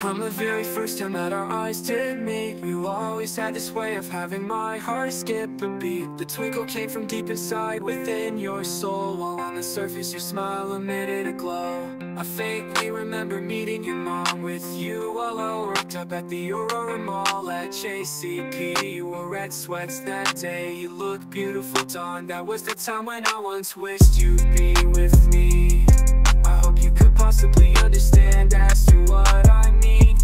From the very first time that our eyes did meet, you always had this way of having my heart skip a beat. The twinkle came from deep inside within your soul, while on the surface your smile emitted a glow. I faintly remember meeting your mom with you while I worked up at the Aurora Mall at JCP. You wore red sweats that day, you looked beautiful, Dawn. That was the time when I once wished you'd be with me. I hope you could possibly understand as to what I mean.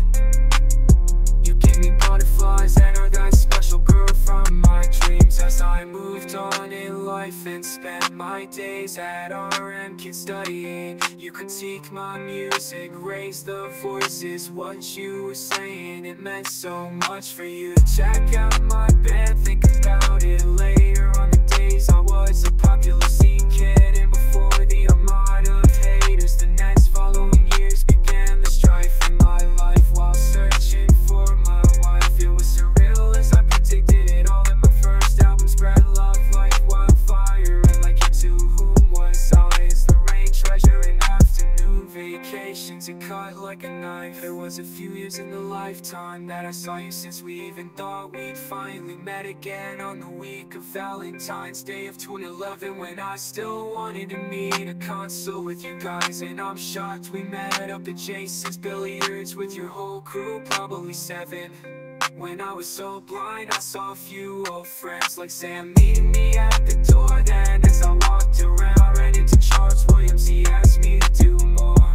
You gave me butterflies and are that special girl from my dreams. As I moved on in life and spent my days at RM Kids studying, you critique my music, raise the voices. What you were saying, it meant so much for you to check out my band. Think about it later on the days I was a popular scene kid, and before the armada of haters, the next following years began the strife in my life. While searching for my wife, it was surreal as I predicted it all. In my first album spread love like wildfire, and like you too, whom was I? As the rain, treasure, and afternoon vacations, it cut like a knife. It was a few years in the lifetime that I saw you, since we even thought we'd finally met again on the week of Valentine's Day of 2011, when I still wanted to meet a console with you guys. And I'm shocked we met up at Jason's billiards with your whole crew, probably 7. When I was so blind, I saw a few old friends like Sam meeting me at the door. Then as I walked around, I ran into Charles Williams. He asked me to do more,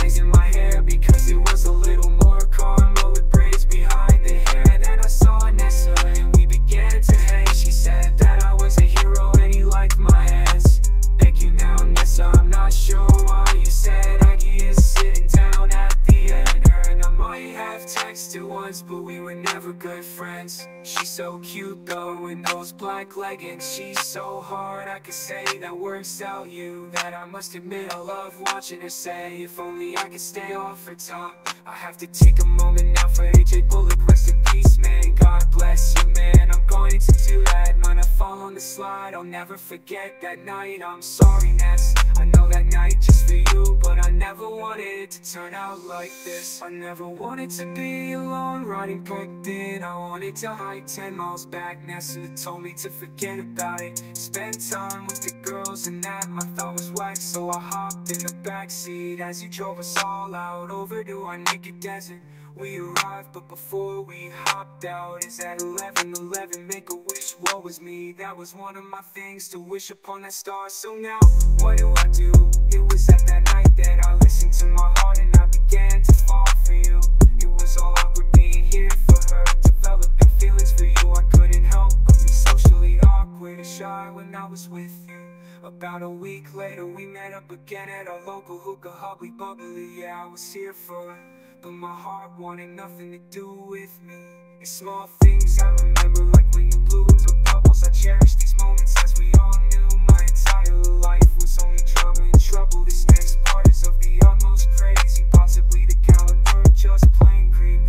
raising my hair because it was a little more calm, but with braids behind the hair. Then I saw Nessa and we began to hang. She said that I was a hero and he liked my ass. Thank you now, Nessa, I'm not sure why you said Aggie is sitting down at the end. Her and I might have texted once, but we were never good friends. She's so cute though in those black leggings. She's so hard, I could say that works out you. That I must admit I love watching her say, if only I could stay off her top. I have to take a moment now for AJ Bullet, rest in peace, man. God bless you, man. I'm going to do that, man. I fall on the slide, I'll never forget that night. I'm sorry, Ness, I know that night just for you, but I never wanted it to turn out like this. I never wanted to be alone riding booked in. I wanted to hike 10 miles back. Nessa told me to forget about it, spend time with the girls, and that my thought was whack. So I hopped in the backseat as you drove us all out over to our naked desert. We arrived, but before we hopped out, is at 11:11, make a wish, woe was me. That was one of my things, to wish upon that star. So now, what do I do? It was at that night that I listened to my heart and I began to fall for you. It was all awkward being here for her, developing feelings for you. I couldn't help but be socially awkward and shy when I was with you. About a week later, we met up again at our local hookah, Hubbly Bubbly. Yeah, I was here for it, but my heart wanted nothing to do with me. It's small things I remember, like when you blew the bubbles. I cherish these moments as we all knew my entire life was only drama and trouble. This next part is of the utmost crazy, possibly the caliber, just plain creep.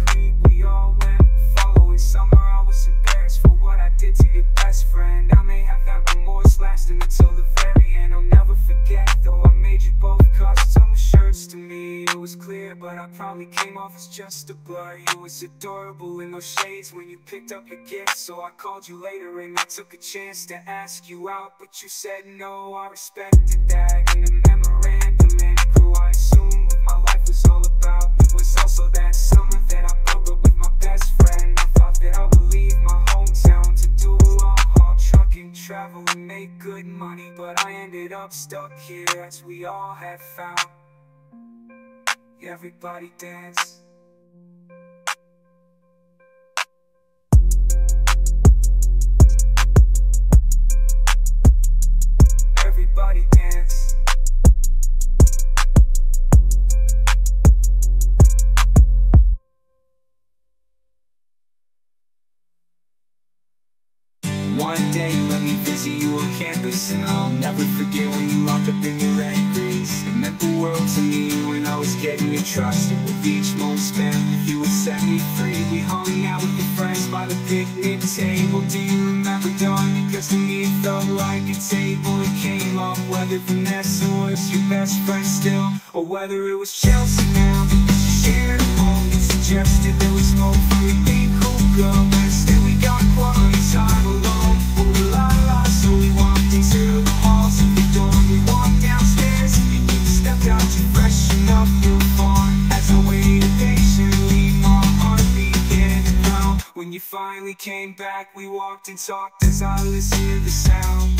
We all went following summer. I was embarrassed for what I did to your best friend. I may have that remorse lasting until the very end. I'll never forget though, I made you both custom shirts. To me it was clear, but I probably came off as just a blur. You was adorable in those shades when you picked up your gift, so I called you later and I took a chance to ask you out, but you said no. I respected that. In the memorandum and crew, I assumed what my life was all about. It was also that summer that I broke up with my best friend. I thought that I would leave my hometown to do a long haul trucking, travel and make good money, but I ended up stuck here as we all had found. Everybody dance. Everybody dance. One day let me visit you on campus, and I'll never forget when you locked up in your red grease. It meant the world to me when I was getting entrusted with each moment spent with you, would set me free. We hung out with the friends by the picnic table. Do you remember, Dawn? Because to me it felt like a table. It came up whether Vanessa was your best friend still, or whether it was Chelsea now, because you shared a moment. suggested that we smoke for a big cool girl, but instead we got quality time alone. Ooh la la, so we walked into the halls of the dorm. We walked downstairs and you stepped out to freshen up your form. As I waited patiently, my heart began to pound. When you finally came back, we walked and talked as I listened to the sound.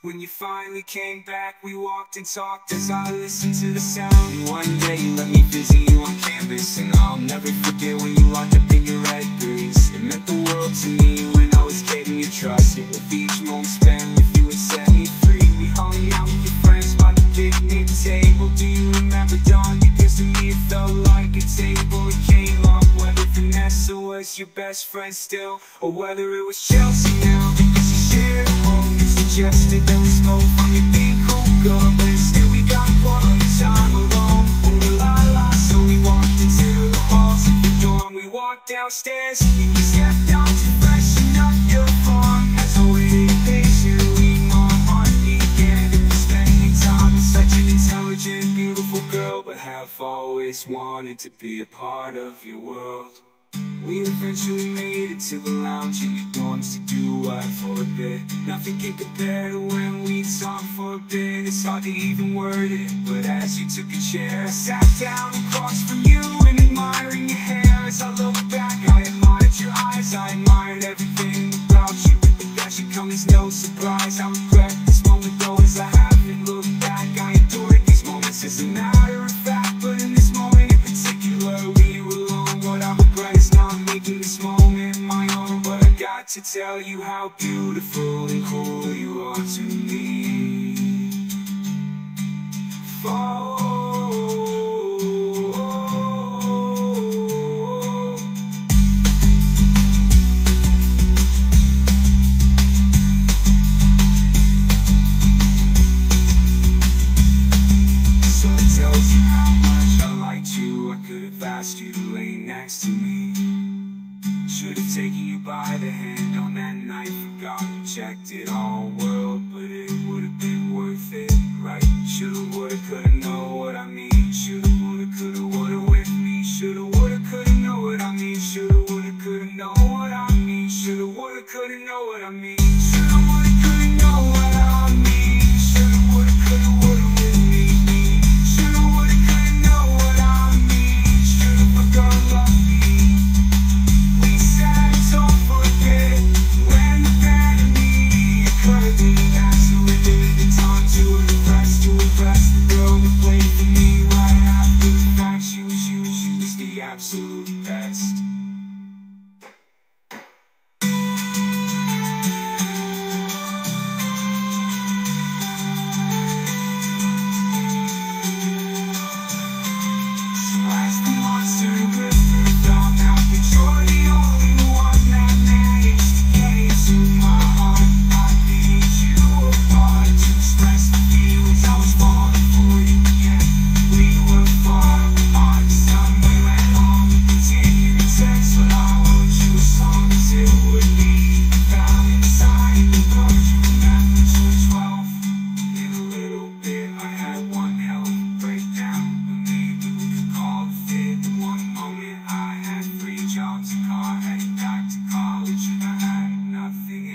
When you finally came back, we walked and talked as I listened to the sound. And one day you let me visit you on campus, and I'll never forget when you locked up in your red boots. It meant the world to me when I was getting your trust. It was each moment spent with you would set me free. We hung out with your friends by the picnic table. Do you remember, Dawn? Because to me it felt like a table. It came up whether Vanessa was your best friend still, or whether it was Chelsea now, because you shared a home. Suggested that we smoke from your big cool girl, but instead we got quality time alone. Ooh la la, so we walked into the halls of the dorm. We walked downstairs and you stepped out to freshen up your form. As I waited patiently, my heart began to spending time with such an intelligent, beautiful girl, but have always wanted to be a part of your world. We eventually made it to the lounge in your dorms to do what for a bit. Nothing can compare to when we talked for a bit. It's hard to even word it, but as you took a chair, I sat down across from you and admiring your hair. As I look back, I admired your eyes, I admired everything about you. But that should come as no surprise. I regret this moment though, as I haven't looked back. I adored these moments as a matter of fact, but in this moment in particular, we were alone. What I regret is not making this moment my own, but I got to tell you how beautiful and cool you are to me. So it tells you how much I liked you. I could have asked you to lay next to me. Should've taken you by the hand on that night, forgot and checked it all world, but it would've been worth it, right? Shoulda, woulda, coulda, know what I mean. Shoulda, woulda, coulda, woulda with me. Shoulda, woulda, coulda, know what I mean. Shoulda, woulda, coulda, know what I mean. Shoulda, woulda, coulda, know what I mean. Shoulda, woulda, coulda, know what I mean. Shoulda, woulda, coulda, woulda with me. Shoulda, woulda, coulda, know what I mean. Shoulda, forgot love me. Absolute best.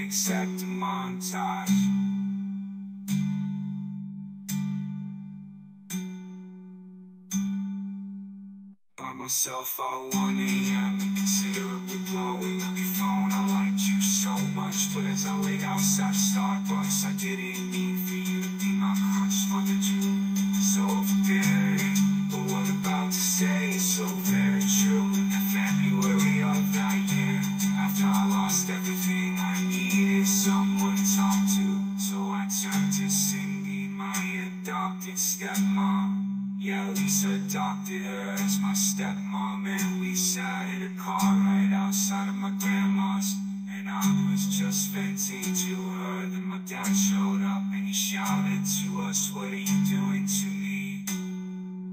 Except a montage. By myself all 1 AM, considerably blowing up your phone. I liked you so much, but as I laid outside Starbucks, I didn't mean for you to be my crush. Wanted you so prepared, but what I'm about to say is so very true. In February of that year, after I lost everything I needed someone to talk to, so I turned to Cindy, my adopted stepmom. Yeah, Lisa adopted her as my stepmom, and we sat in a car right outside of my grandma's. And I was just venting to her, then my dad showed up and he shouted to us, "What are you doing to me?"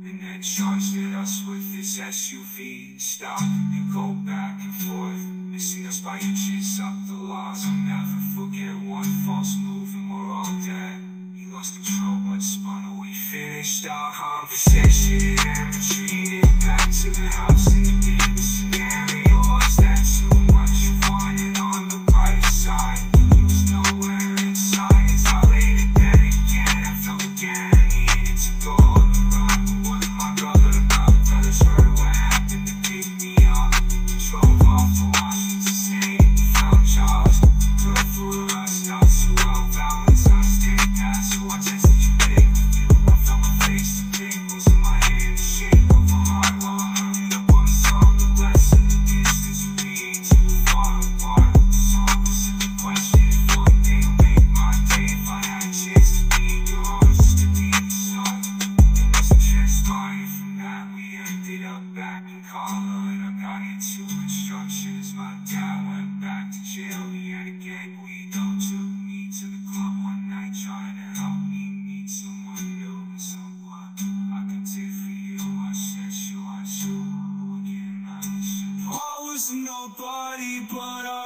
And then charged at us with his SUV. Stop and go back and forth, missing us by inches up the laws. I'll never forget one false move and we're all dead. He lost control, but spun away. Finished our conversation and retreated back to the house in the game scenario. Was that too much? You wanted on the bright side. He was nowhere inside as I laid in bed again. I felt again I needed to go on the run. But what am I brother about? Brothers heard what happened to pick me up. Drove off to Washington State and found jobs. Drove through the rush, not too well balanced. I stayed past, so I texted you big. I felt my face too big, losing my hand to shake over hard while I hurried up on the song. The lesson, the distance of being too far apart. The song was a question if one day will make my day. If I had a chance to be in your arms, just to be inside. And as the transpired from that, we ended up back in college. And I got into construction as my dad went back to jail. He had a gang we know, took me to the club one night, trying to help me meet someone new. So what I can do for you, I said you are too. I was nobody, but I